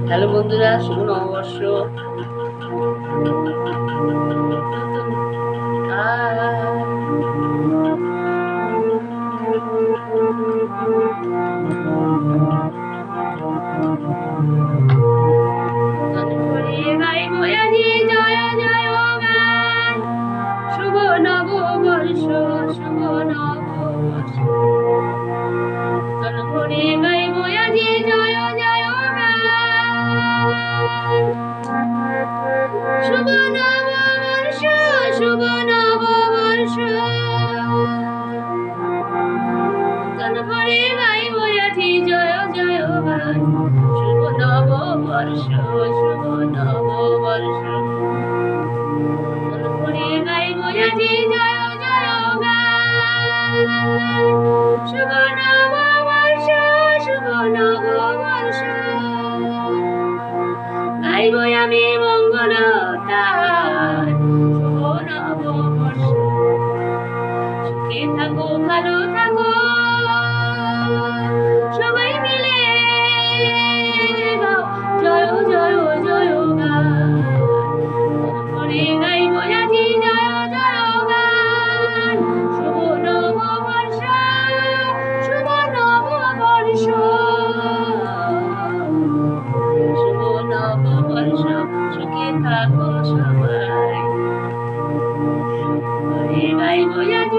Hello বন্ধুরা, শুভ নববর্ষ। শুভ নববর্ষ, শুভ নববর্ষ। করে গাইব আজি জয় জয় শুভ নববর্ষ, শুভ নববর্ষ। করে গাইব আজি জয় জয় শুভ নববর্ষ, শুভ নববর্ষ। করে গাইব আজি জয় জয় শুভ নববর্ষ, শুভ নববর্ষ। গাইব আমি মঙ্গল তার শুভ নববর্ষ। সুখে থাকো, ভালো থাকো, সবাই মিলে গাও জয় জয় জয় গান। করে গাইব আজি জয় জয় গান। শুভ নববর্ষ, শুভ নববর্ষ, শুভ নববর্ষ। সুখে থাকো সবাই। করে গাইব আজি